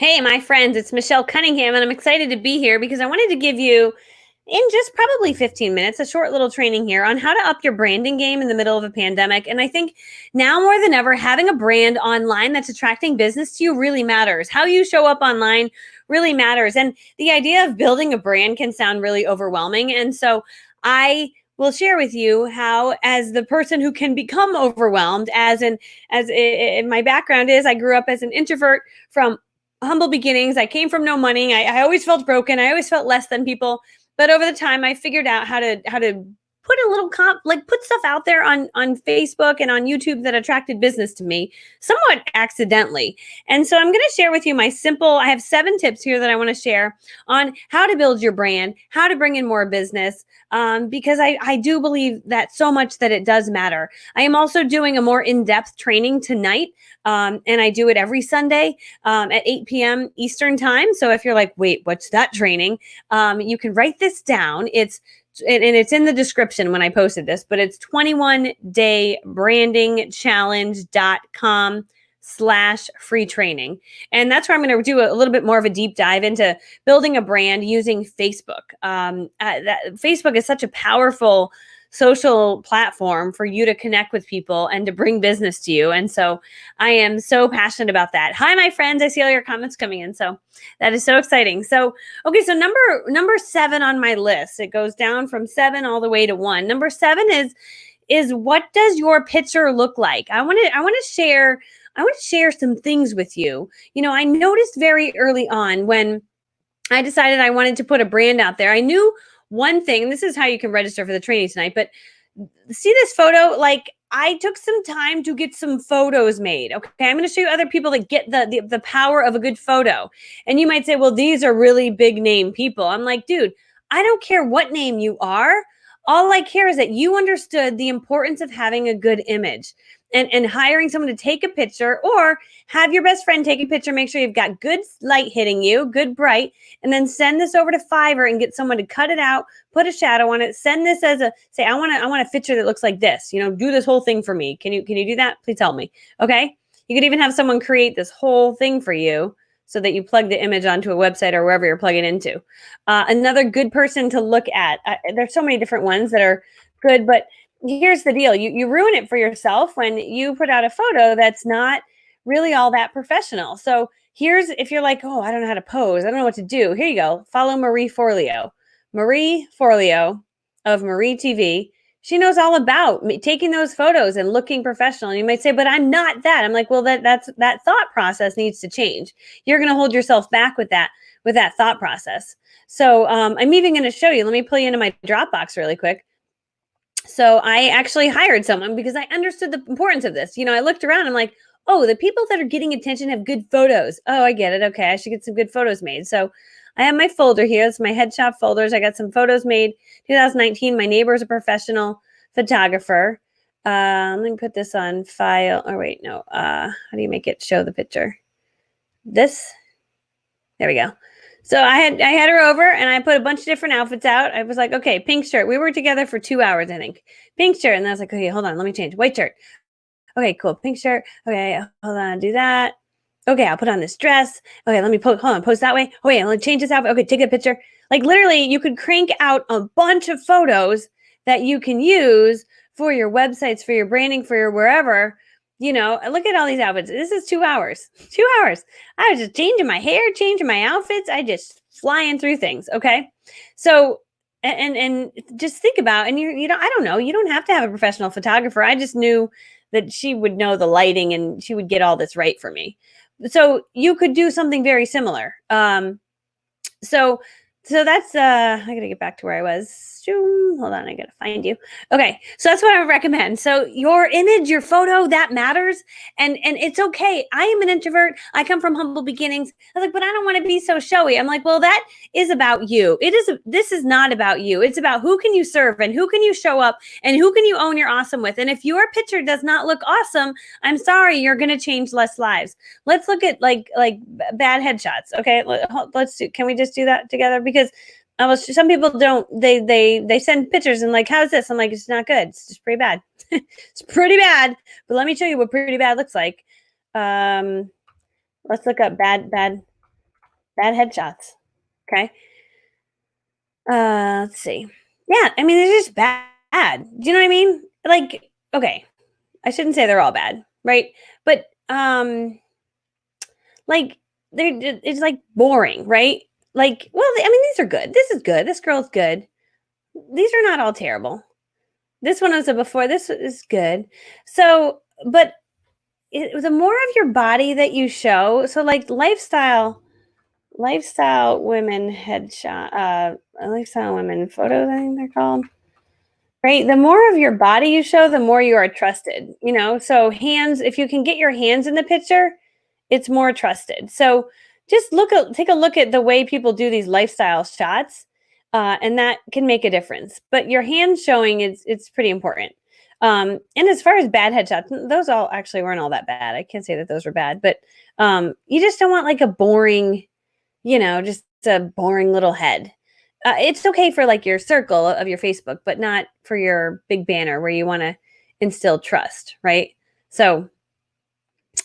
Hey, my friends, it's Michelle Cunningham, and I'm excited to be here because I wanted to give you, in just probably 15 minutes, a short little training here on how to up your branding game in the middle of a pandemic. And I think now more than ever, having a brand online that's attracting business to you really matters. How you show up online really matters. And the idea of building a brand can sound really overwhelming. And so I will share with you how, as the person who can become overwhelmed, my background is I grew up as an introvert from humble beginnings. I came from no money. I always felt broken. I always felt less than people. But over the time, I figured out how to put a little put stuff out there on Facebook and on YouTube that attracted business to me somewhat accidentally. And so I'm going to share with you I have 7 tips here that I want to share on how to build your brand, how to bring in more business, because I do believe that so much that it does matter. I am also doing a more in-depth training tonight, and I do it every Sunday at 8 p.m. Eastern time. So if you're like, wait, what's that training? You can write this down. It's in the description when I posted this, but it's 21daybrandingchallenge.com/free training. And that's where I'm going to do a little bit more of a deep dive into building a brand using Facebook. Facebook is such a powerful social platform for you to connect with people and to bring business to you. And so I am so passionate about that. Hi, my friends. I see all your comments coming in. So that is so exciting. So, okay. So number 7 on my list, it goes down from 7 all the way to 1. Number 7 is what does your picture look like? I want to share some things with you. I noticed very early on when I decided I wanted to put a brand out there. I knew one thing, and this is how you can register for the training tonight, but see this photo? Like, I took some time to get some photos made. Okay, I'm going to show you other people that get the power of a good photo. And you might say, well, these are really big name people. I'm like, dude, I don't care what name you are. All I care is that you understood the importance of having a good image and hiring someone to take a picture, or have your best friend take a picture. Make sure you've got good light hitting you, good bright, and then send this over to Fiverr and get someone to cut it out, put a shadow on it, send this say, I want a picture that looks like this, do this whole thing for me. Can you do that? Please help me. Okay. You could even have someone create this whole thing for you so that you plug the image onto a website or wherever you're plugging into. Another good person to look at. There's so many different ones that are good, but here's the deal. You ruin it for yourself when you put out a photo that's not really all that professional. So if you're like, oh, I don't know how to pose, I don't know what to do. Here you go. Follow Marie Forleo. Marie Forleo of Marie TV. She knows all about taking those photos and looking professional. And you might say, but I'm not that. I'm like, well, that thought process needs to change. You're going to hold yourself back with that thought process. So I'm even going to show you. Let me pull you into my Dropbox really quick. So I actually hired someone because I understood the importance of this. I looked around, I'm like, oh, the people that are getting attention have good photos. Oh, I get it. Okay, I should get some good photos made. So I have my folder here. It's my headshot folders. I got some photos made 2019. My neighbor is a professional photographer. Let me put this on file. Oh, wait, no. How do you make it show the picture? This. There we go. So I had her over and I put a bunch of different outfits out. I was like, okay, pink shirt. We were together for 2 hours, I think. Pink shirt. And I was like, okay, hold on. Let me change. White shirt. Okay, cool. Pink shirt. Okay, hold on. Do that. Okay, I'll put on this dress. Okay, let me hold on. Post that way. Oh, yeah, let me change this outfit. Okay, take a picture. Like, literally, you could crank out a bunch of photos that you can use for your websites, for your branding, for your wherever. Look at all these outfits. This is 2 hours. 2 hours. I was just changing my hair, changing my outfits. I just flying through things. Okay. So, and just think about, and I don't know, you don't have to have a professional photographer. I just knew that she would know the lighting and she would get all this right for me. So you could do something very similar. So that's, I got to get back to where I was. Hold on, I got to find you. Okay, so that's what I would recommend. So your image, your photo, that matters. And it's okay. I am an introvert. I come from humble beginnings. I was like, but I don't want to be so showy. I'm like, well, that is about you. This is not about you. It's about who can you serve and who can you show up and who can you own your awesome with. And if your picture does not look awesome, I'm sorry, you're going to change less lives. Let's look at like bad headshots. Okay, can we just do that together? Because some people don't, they send pictures and like, how's this? I'm like, it's not good. It's just pretty bad. It's pretty bad. But let me show you what pretty bad looks like. Let's look up bad. Bad headshots. Okay. Let's see. Yeah, I mean, they're just bad. Do you know what I mean? Like, okay, I shouldn't say they're all bad, right? But like it's like boring, right? Like, well, I mean, these are good. This is good. This girl's good. These are not all terrible. This one was a before. This is good. So, but the more of your body that you show, so like lifestyle women headshot, lifestyle women photos, I think they're called. Right? The more of your body you show, the more you are trusted, you know? So hands, if you can get your hands in the picture, it's more trusted. So just take a look at the way people do these lifestyle shots, and that can make a difference. But your hands showing is it's pretty important. And as far as bad headshots, those all actually weren't all that bad. I can't say that those were bad, but you just don't want like a boring, just a boring little head. It's okay for like your circle of your Facebook, but not for your big banner where you want to instill trust, right? So,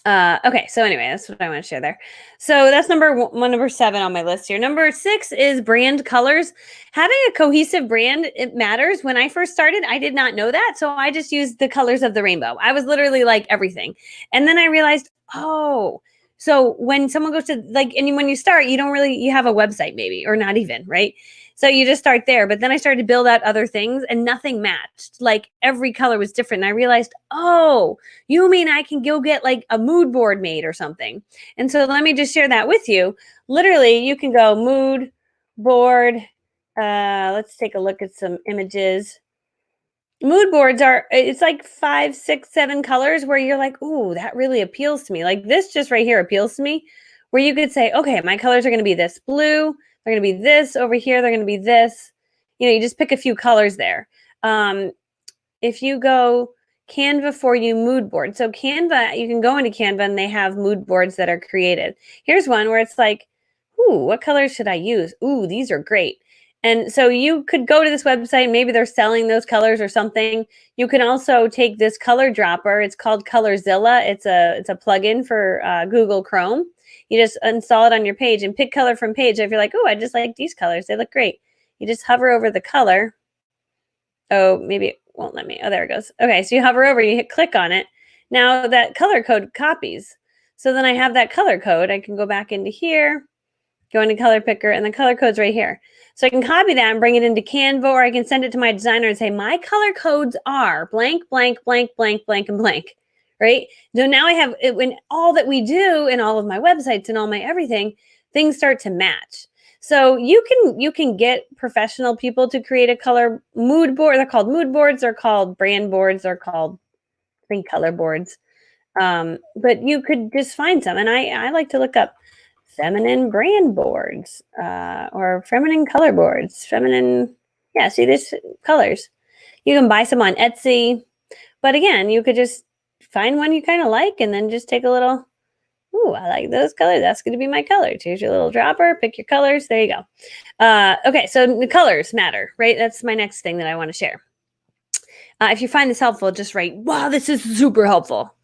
okay. So anyway, that's what I want to share there. So that's number 7 on my list here. Number 6 is brand colors. Having a cohesive brand, it matters. When I first started, I did not know that. So I just used the colors of the rainbow. I was literally like everything. And then I realized, oh, so when someone goes to and when you start, you have a website maybe, or not even, right? So you just start there. But then I started to build out other things and nothing matched. Like every color was different. And I realized, oh, you mean I can go get like a mood board made or something? And so let me just share that with you. Literally, you can go mood board. Let's take a look at some images. Mood boards it's like 5, 6, 7 colors where you're like, ooh, that really appeals to me. Like this just right here appeals to me, where you could say, okay, my colors are going to be this blue. They're going to be this over here. They're going to be this. You just pick a few colors there. If you go Canva for you mood board. So Canva, you can go into Canva and they have mood boards that are created. Here's one where it's like, ooh, what colors should I use? Ooh, these are great. And so you could go to this website, maybe they're selling those colors or something. You can also take this color dropper. It's called Colorzilla. It's a plugin for Google Chrome. You just install it on your page and pick color from page. If you're like, oh, I just like these colors, they look great. You just hover over the color. Oh, maybe it won't let me. Oh, there it goes. Okay, so you hover over, you hit click on it. Now that color code copies. So then I have that color code. I can go back into here, go into color picker, and the color code's right here. So I can copy that and bring it into Canva, or I can send it to my designer and say, my color codes are blank, blank, blank, blank, blank, and blank, right? So now I have it when all that we do in all of my websites and all my everything, things start to match. So you can get professional people to create a color mood board. They're called mood boards. They're called brand boards. They're called, I think, color boards. But you could just find some. And I like to look up feminine brand boards or feminine color boards. Yeah, see, there's colors. You can buy some on Etsy. But again, you could just find one you kind of like and then just take a little, ooh, I like those colors. That's going to be my color. Here's your little dropper. Pick your colors. There you go. Okay, so the colors matter, right? That's my next thing that I want to share. If you find this helpful, just write, wow, this is super helpful.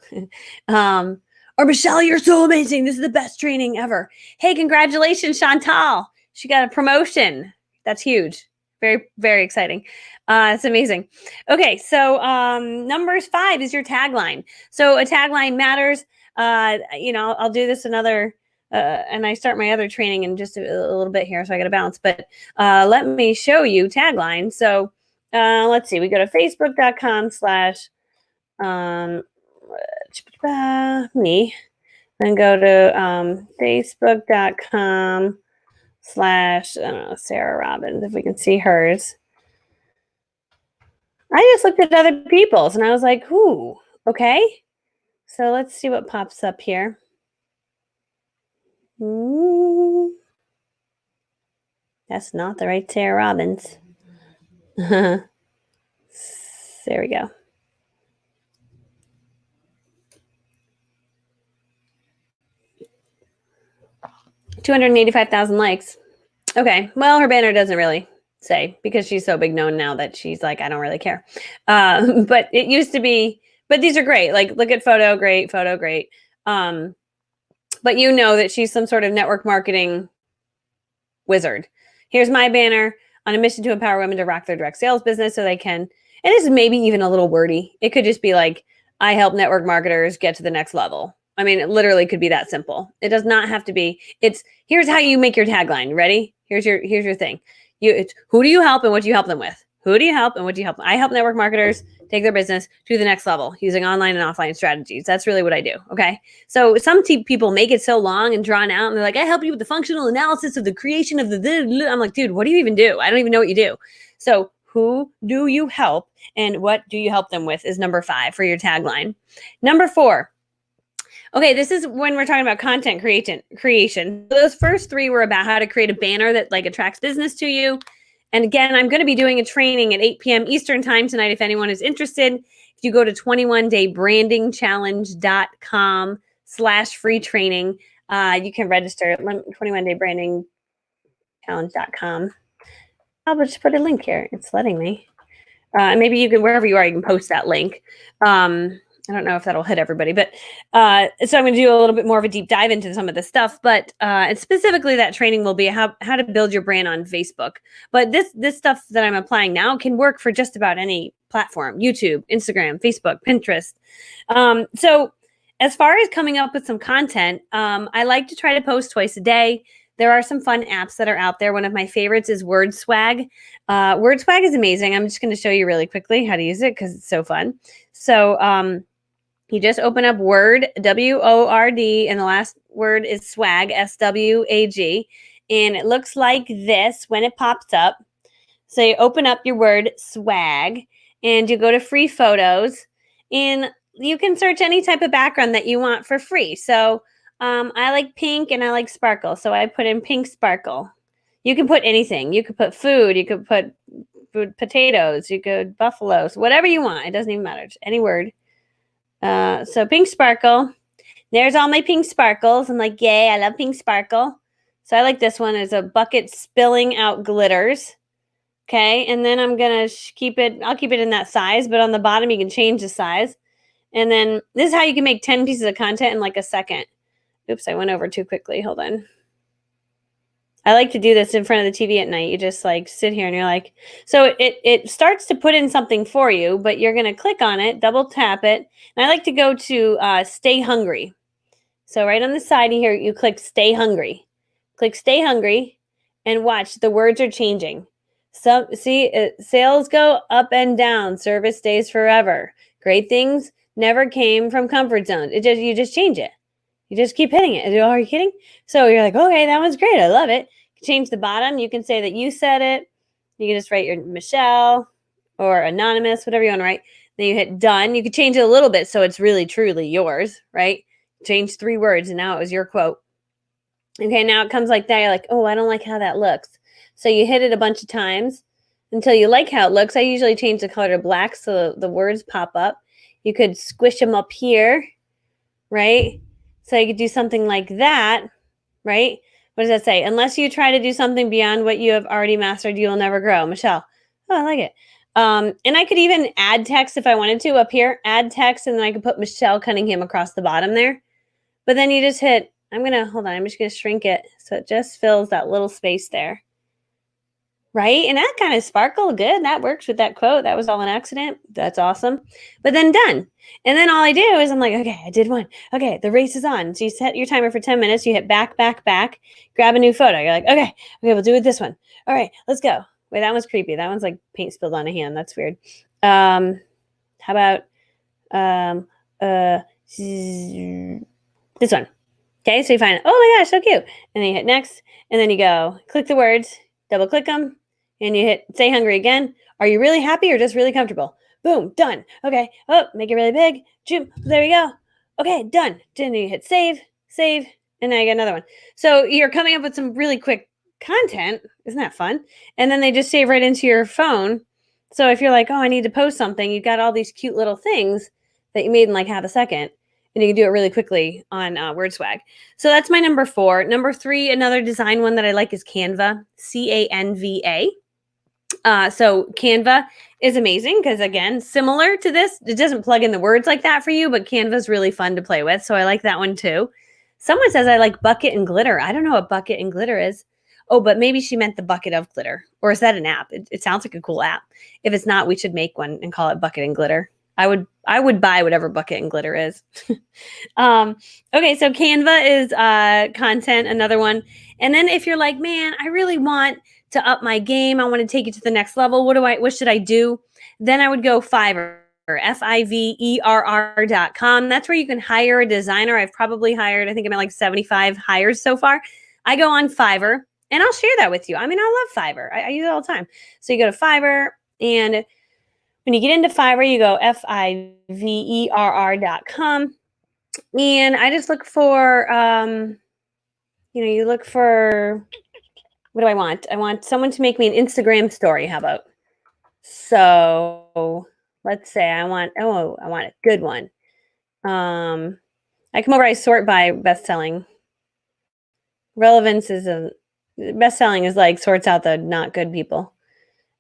Or Michelle, you're so amazing. This is the best training ever. Hey, congratulations, Chantal. She got a promotion. That's huge. Very, very exciting. It's amazing. Okay, so number 5 is your tagline. So a tagline matters. I'll do this another, and I start my other training in just a little bit here, so I got to bounce. But let me show you tagline. So let's see. We go to facebook.com/ me, and go to facebook.com/ I don't know, Sarah Robbins, if we can see hers. I just looked at other people's and I was like, ooh, okay. So let's see what pops up here. Ooh, that's not the right Sarah Robbins. There we go. 285,000 likes. Okay, well, her banner doesn't really say, because she's so big known now that she's like, I don't really care. But it used to be, but these are great. Like, look at photo, great. But you know that she's some sort of network marketing wizard. Here's my banner on a mission to empower women to rock their direct sales business so they can, and this is maybe even a little wordy. It could just be like, I help network marketers get to the next level. I mean, it literally could be that simple. It does not have to be. It's here's how you make your tagline. Ready? Here's your thing. It's who do you help and what do you help them with? Who do you help and what do you help them? I help network marketers take their business to the next level using online and offline strategies. That's really what I do. Okay. So some people make it so long and drawn out and they're like, I help you with the functional analysis of the creation of the. I'm like, dude, what do you even do? I don't even know what you do. So who do you help and what do you help them with is number 5 for your tagline. Number 4. Okay, this is when we're talking about content creation. Those first 3 were about how to create a banner that like attracts business to you. And again, I'm going to be doing a training at 8 p.m. Eastern time tonight if anyone is interested. If you go to 21daybrandingchallenge.com/free training, you can register at 21daybrandingchallenge.com. I'll just put a link here. It's letting me. Maybe you can, wherever you are, you can post that link. I don't know if that'll hit everybody, but so I'm going to do a little bit more of a deep dive into some of this stuff. But and specifically, that training will be how to build your brand on Facebook. But this stuff that I'm applying now can work for just about any platform: YouTube, Instagram, Facebook, Pinterest. So as far as coming up with some content, I like to try to post twice a day. There are some fun apps that are out there. One of my favorites is WordSwag. WordSwag is amazing. I'm just going to show you really quickly how to use it because it's so fun. So you just open up Word, W-O-R-D, and the last word is swag, S-W-A-G. And it looks like this when it pops up. So you open up your word swag and you go to free photos and you can search any type of background that you want for free. So I like pink and I like sparkle. So I put in pink sparkle. You can put anything. You could put food. You could put food, potatoes. You could buffaloes, whatever you want. It doesn't even matter. Just any word. So pink sparkle. There's all my pink sparkles. I'm like, yay, I love pink sparkle. So I like this one. It's a bucket spilling out glitters. Okay. And then I'm going to keep it. I'll keep it in that size, but on the bottom, you can change the size. And then this is how you can make 10 pieces of content in like a second. Oops, I went over too quickly. Hold on. I like to do this in front of the TV at night. You just like sit here and you're like, so it starts to put in something for you, but you're going to click on it, double tap it. And I like to go to stay hungry. So right on the side here, you click stay hungry. Click stay hungry and watch. The words are changing. So see, sales go up and down. Service stays forever. Great things never came from comfort zones. You just change it. You just keep hitting it. Are you kidding? So you're like, okay, that one's great. I love it. Change the bottom. You can say that you said it. You can just write your Michelle or anonymous, whatever you want to write. Then you hit done. You could change it a little bit so it's really, truly yours, right? Change 3 words and now it was your quote. Okay, now it comes like that. You're like, oh, I don't like how that looks. So you hit it a bunch of times until you like how it looks. I usually change the color to black so the words pop up. You could squish them up here, right? So you could do something like that, right? What does that say? Unless you try to do something beyond what you have already mastered, you will never grow. Michelle. Oh, I like it. And I could even add text if I wanted to up here. Add text, and then I could put Michelle Cunningham across the bottom there. But then you just hit, hold on. I'm just going to shrink it so it just fills that little space there. Right? And that kind of sparkled good. That works with that quote. That was all an accident. That's awesome. But then done. And then all I do is I'm like, okay, I did one. Okay, the race is on. So you set your timer for 10 minutes. You hit back, grab a new photo. You're like, okay, we'll do it this one. All right, let's go. Wait, that one's creepy. That one's like paint spilled on a hand. That's weird. How about this one? Okay, so you find, oh my gosh, so cute. And then you hit next. And then you go, click the words, double click them. And you hit stay hungry again. Are you really happy or just really comfortable? Boom, done. Okay. Oh, make it really big. Zoom. There we go. Okay, done. Then you hit save, and now you get another one. So you're coming up with some really quick content. Isn't that fun? And then they just save right into your phone. So if you're like, oh, I need to post something, you've got all these cute little things that you made in like half a second. And you can do it really quickly on WordSwag. So that's my number 4. Number 3, another design one that I like is Canva, C-A-N-V-A. So Canva is amazing because, again, similar to this, it doesn't plug in the words like that for you, but Canva is really fun to play with. So I like that one too. Someone says I like bucket and glitter. I don't know what bucket and glitter is. Oh, but maybe she meant the bucket of glitter. Or is that an app? It sounds like a cool app. If it's not, we should make one and call it Bucket and Glitter. I would buy whatever Bucket and Glitter is. Okay, so Canva is content, another one. And then if you're like, man, I really want to up my game, I want to take it to the next level. What should I do? Then I would go Fiverr, Fiverr.com. That's where you can hire a designer. I've probably hired, I think I'm at like 75 hires so far. I go on Fiverr and I'll share that with you. I mean, I love Fiverr. I use it all the time. So you go to Fiverr, and when you get into Fiverr, you go Fiverr.com. And I just look for, you look for, what do I want? I want someone to make me an Instagram story. How about? So let's say I want a good one. I come over, I sort by best-selling. Relevance is best-selling is like sorts out the not good people.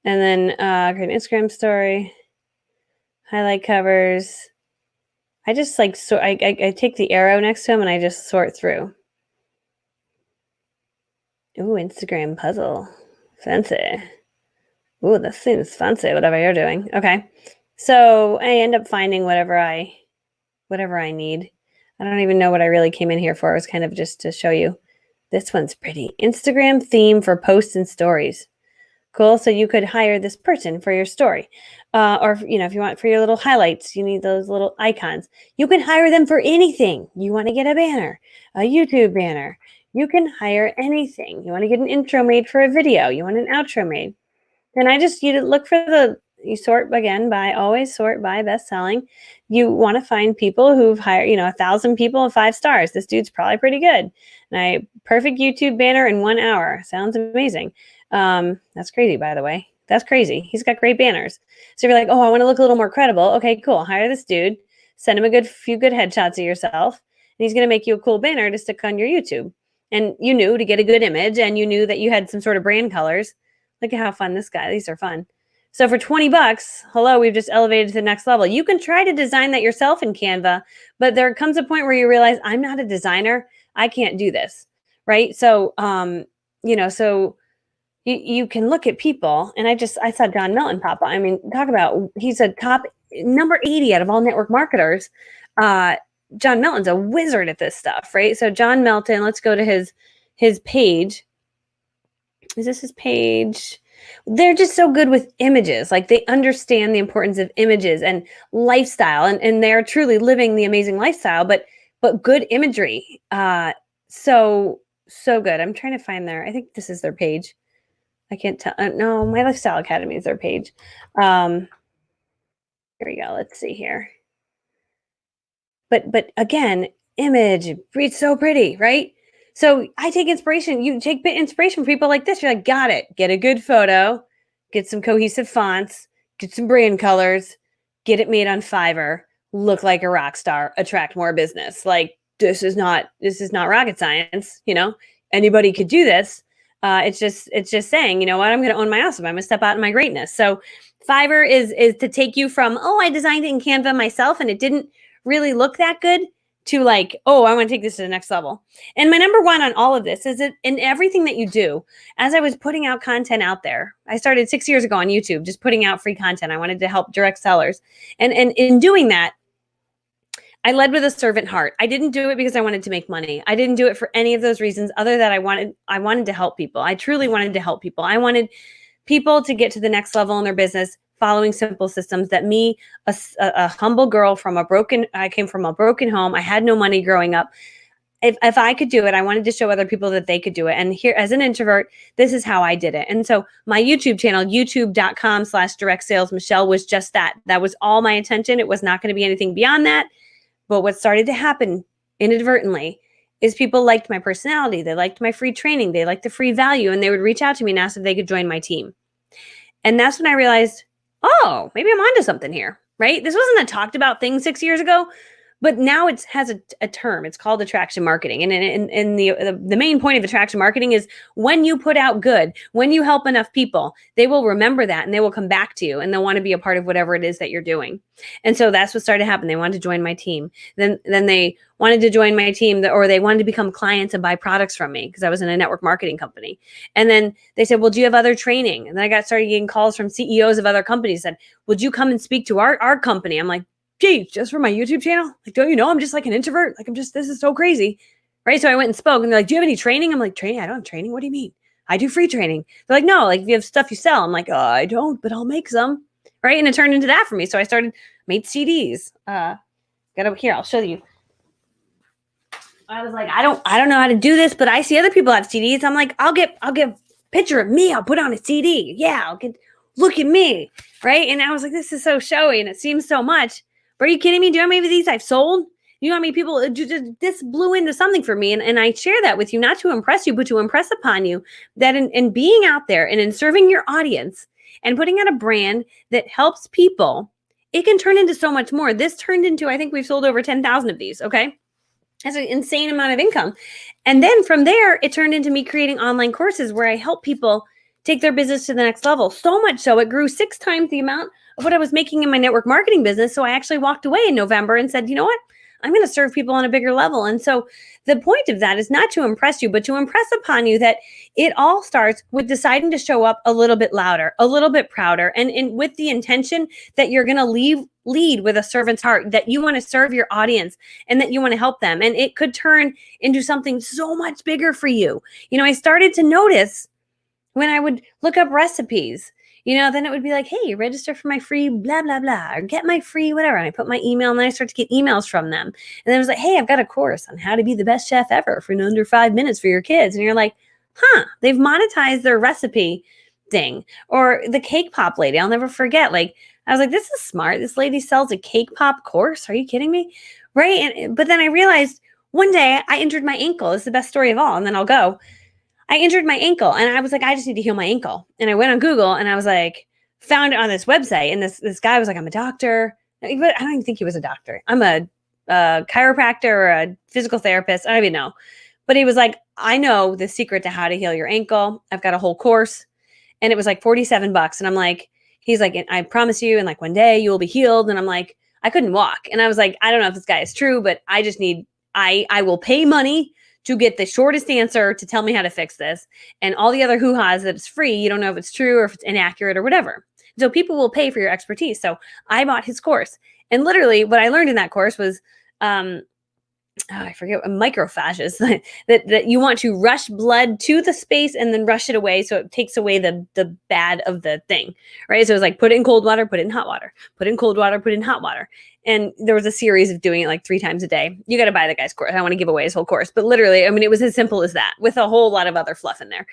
And then create an Instagram story, highlight covers. I just like I take the arrow next to them and I just sort through. Ooh, Instagram puzzle. Fancy. Ooh, this seems fancy, whatever you're doing. Okay. So I end up finding whatever I need. I don't even know what I really came in here for. It was kind of just to show you. This one's pretty. Instagram theme for posts and stories. Cool. So you could hire this person for your story. Or, if you want for your little highlights, you need those little icons. You can hire them for anything. You want to get a banner, a YouTube banner. You can hire anything. You want to get an intro made for a video. You want an outro made. Then you always sort by best selling. You want to find people who've hired, 1,000 people and 5 stars. This dude's probably pretty good. And perfect YouTube banner in 1 hour. Sounds amazing. That's crazy, by the way. That's crazy. He's got great banners. So if you're like, oh, I want to look a little more credible. Okay, cool. Hire this dude. Send him a few good headshots of yourself. And he's going to make you a cool banner to stick on your YouTube. And you knew to get a good image, and you knew that you had some sort of brand colors. Look at how fun this guy. These are fun. So for $20, hello, we've just elevated to the next level. You can try to design that yourself in Canva, but there comes a point where you realize, I'm not a designer. I can't do this, right? So, so you can look at people, and I saw John Milton pop up. I mean, talk about, he's a top number 80 out of all network marketers. John Milton's a wizard at this stuff, right? So John Milton, let's go to his page. Is this his page? They're just so good with images. Like, they understand the importance of images and lifestyle, and they're truly living the amazing lifestyle, but good imagery. So good. I'm trying to find I think this is their page. I can't tell. No, My Lifestyle Academy is their page. Here we go. Let's see here. But again, image, it's so pretty, right? So I take inspiration. You take inspiration from people like this. You're like, got it. Get a good photo, get some cohesive fonts, get some brand colors, get it made on Fiverr, look like a rock star, attract more business. Like, this is not rocket science. Anybody could do this. It's just saying, you know what, I'm going to own my awesome. I'm going to step out in my greatness. So Fiverr is to take you from, I designed it in Canva myself and it didn't really look that good, to like, I want to take this to the next level. And my number one on all of this is that in everything that you do, as I was putting out content out there, I started 6 years ago on YouTube, just putting out free content. I wanted to help direct sellers. And in doing that, I led with a servant heart. I didn't do it because I wanted to make money. I didn't do it for any of those reasons other than I wanted to help people. I truly wanted to help people. I wanted people to get to the next level in their business following simple systems that me, a humble girl I came from a broken home. I had no money growing up. If I could do it, I wanted to show other people that they could do it. And here, as an introvert, this is how I did it. And so my YouTube channel, youtube.com/direct sales Michelle, was just that. That was all my intention. It was not going to be anything beyond that. But what started to happen inadvertently is people liked my personality. They liked my free training. They liked the free value. And they would reach out to me and ask if they could join my team. And that's when I realized, maybe I'm onto something here, right? This wasn't a talked about thing 6 years ago, But now it has a term. It's called attraction marketing. And the main point of attraction marketing is when you put out good, when you help enough people, they will remember that and they will come back to you and they'll want to be a part of whatever it is that you're doing. And so that's what started to happen. They wanted to join my team. Then they wanted to join my team, or they wanted to become clients and buy products from me because I was in a network marketing company. And then they said, well, do you have other training? And then I started getting calls from CEOs of other companies that, would you come and speak to our company? I'm like, gee, just for my YouTube channel? Like, don't you know I'm just like an introvert? Like, this is so crazy. Right? So I went and spoke and they're like, do you have any training? I'm like, training? I don't have training. What do you mean? I do free training. They're like, no, like if you have stuff you sell. I'm like, oh, I don't, but I'll make some. Right? And it turned into that for me. So I made CDs. Got over here. I'll show you. I was like, I don't know how to do this, but I see other people have CDs. I'm like, I'll get a picture of me. I'll put on a CD. Yeah, look at me. Right? And I was like, this is so showy and it seems so much. But are you kidding me? Do you know how many of these I've sold? You know how many people, this blew into something for me. And I share that with you, not to impress you, but to impress upon you that in being out there and in serving your audience and putting out a brand that helps people, it can turn into so much more. This turned into, I think we've sold over 10,000 of these, okay? That's an insane amount of income. And then from there, it turned into me creating online courses where I help people take their business to the next level. So much so, it grew 6 times the amount of what I was making in my network marketing business. So I actually walked away in November and said, you know what? I'm going to serve people on a bigger level. And so the point of that is not to impress you, but to impress upon you that it all starts with deciding to show up a little bit louder, a little bit prouder, and with the intention that you're going to lead with a servant's heart, that you want to serve your audience and that you want to help them. And it could turn into something so much bigger for you. You know, I started to notice when I would look up recipes, you know, then it would be like, hey, register for my free blah, blah, blah, or get my free whatever. And I put my email and then I start to get emails from them. And then it was like, hey, I've got a course on how to be the best chef ever for in under 5 minutes for your kids. And you're like, they've monetized their recipe thing. Or the cake pop lady, I'll never forget. Like, I was like, this is smart. This lady sells a cake pop course. Are you kidding me? Right. But then I realized one day I injured my ankle. This is the best story of all. And then I'll go. I injured my ankle and I was like, I just need to heal my ankle. And I went on Google and I was like, found it on this website. And this guy was like, I'm a doctor. I don't even think he was a doctor. I'm a chiropractor or a physical therapist. I don't even know. But he was like, I know the secret to how to heal your ankle. I've got a whole course. And it was like $47. And I'm like, he's like, I promise you, in like one day you will be healed. And I'm like, I couldn't walk. And I was like, I don't know if this guy is true, but I just need, I will pay money to get the shortest answer to tell me how to fix this. And all the other hoo-has that it's free, you don't know if it's true or if it's inaccurate or whatever. So people will pay for your expertise. So I bought his course. And literally what I learned in that course was, I forget, microphages, that you want to rush blood to the space and then rush it away. So it takes away the bad of the thing, right? So it was like, put it in cold water, put it in hot water, put it in cold water, put it in hot water. And there was a series of doing it like 3 times a day. You got to buy the guy's course. I don't want to give away his whole course, but literally, I mean, it was as simple as that with a whole lot of other fluff in there.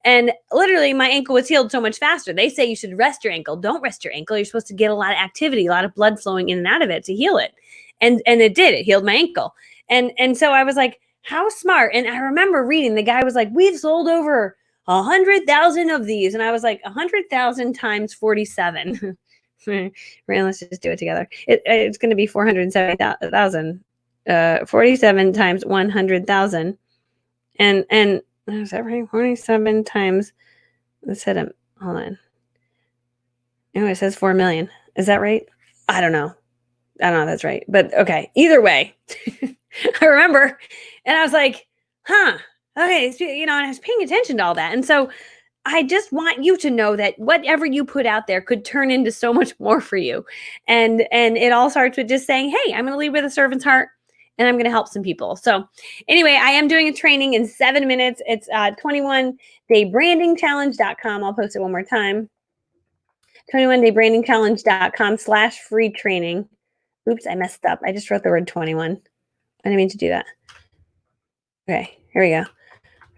And literally my ankle was healed so much faster. They say you should rest your ankle. Don't rest your ankle. You're supposed to get a lot of activity, a lot of blood flowing in and out of it to heal it. And it did. It healed my ankle. And so I was like, how smart. And I remember reading, the guy was like, we've sold over 100,000 of these. And I was like, 100,000 times 47. Right, let's just do it together. It's going to be 470,000. 47 times 100,000. And is that right? 47 times, let's hit him. Hold on. Oh, it says 4 million. Is that right? I don't know if that's right, but okay. Either way, I remember, and I was like, okay. So, you know, and I was paying attention to all that. And so I just want you to know that whatever you put out there could turn into so much more for you. And it all starts with just saying, hey, I'm going to lead with a servant's heart and I'm going to help some people. So anyway, I am doing a training in 7 minutes. It's 21daybrandingchallenge.com. I'll post it one more time. 21daybrandingchallenge.com/free training. Oops, I messed up. I just wrote the word 21. I didn't mean to do that. Okay, here we go.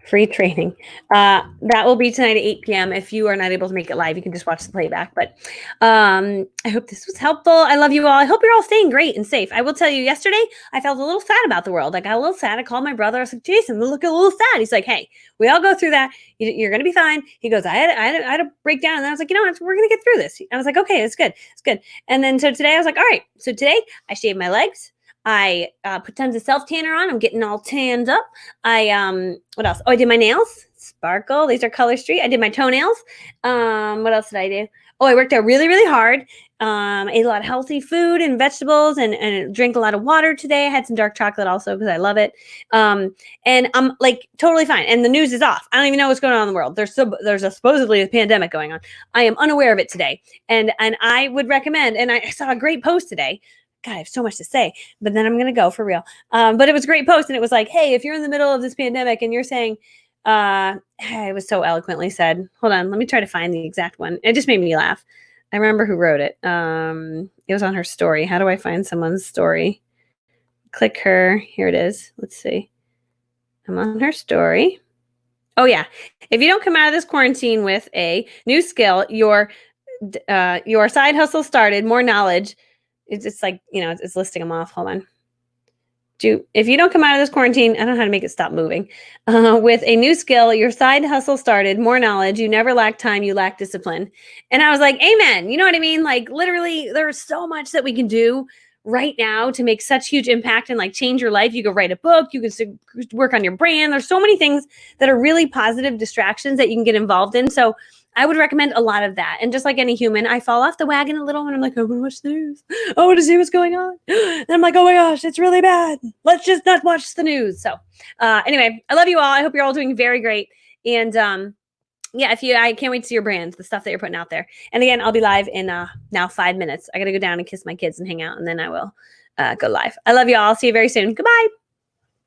Free training. That will be tonight at 8 p.m. If you are not able to make it live, you can just watch the playback. But I hope this was helpful. I love you all. I hope you're all staying great and safe. I will tell you, yesterday, I felt a little sad about the world. I got a little sad. I called my brother. I was like, Jason, look a little sad. He's like, hey, we all go through that. You're going to be fine. He goes, I had a breakdown. And then I was like, you know what? We're going to get through this. I was like, okay, it's good. It's good. And then so today I was like, all right. So today I shaved my legs. I put tons of self tanner on. I'm getting all tanned up. What else? Oh, I did my nails. Sparkle. These are Color Street. I did my toenails. What else did I do? Oh, I worked out really, really hard. Ate a lot of healthy food and vegetables and drank a lot of water today. I had some dark chocolate also because I love it. And I'm like totally fine. And the news is off. I don't even know what's going on in the world. There's supposedly a pandemic going on. I am unaware of it today. And I would recommend, and I saw a great post today. God, I have so much to say, but then I'm going to go for real. But it was a great post. And it was like, hey, if you're in the middle of this pandemic and you're saying, it was so eloquently said. Hold on. Let me try to find the exact one. It just made me laugh. I remember who wrote it. It was on her story. How do I find someone's story? Click her. Here it is. Let's see. I'm on her story. Oh, yeah. If you don't come out of this quarantine with a new skill, your side hustle started, more knowledge. It's like, it's listing them off. Hold on. If you don't come out of this quarantine, I don't know how to make it stop moving. With a new skill, your side hustle started, more knowledge. You never lack time. You lack discipline. And I was like, amen. You know what I mean? Like literally there's so much that we can do right now to make such huge impact and like change your life. You could write a book. You can work on your brand. There's so many things that are really positive distractions that you can get involved in. So I would recommend a lot of that. And just like any human, I fall off the wagon a little and I'm like, I want to watch the news. I want to see what's going on. And I'm like, oh my gosh, it's really bad. Let's just not watch the news. So anyway, I love you all. I hope you're all doing very great. And yeah, I can't wait to see your brands, the stuff that you're putting out there. And again, I'll be live in now 5 minutes. I got to go down and kiss my kids and hang out, and then I will go live. I love you all. See you very soon. Goodbye.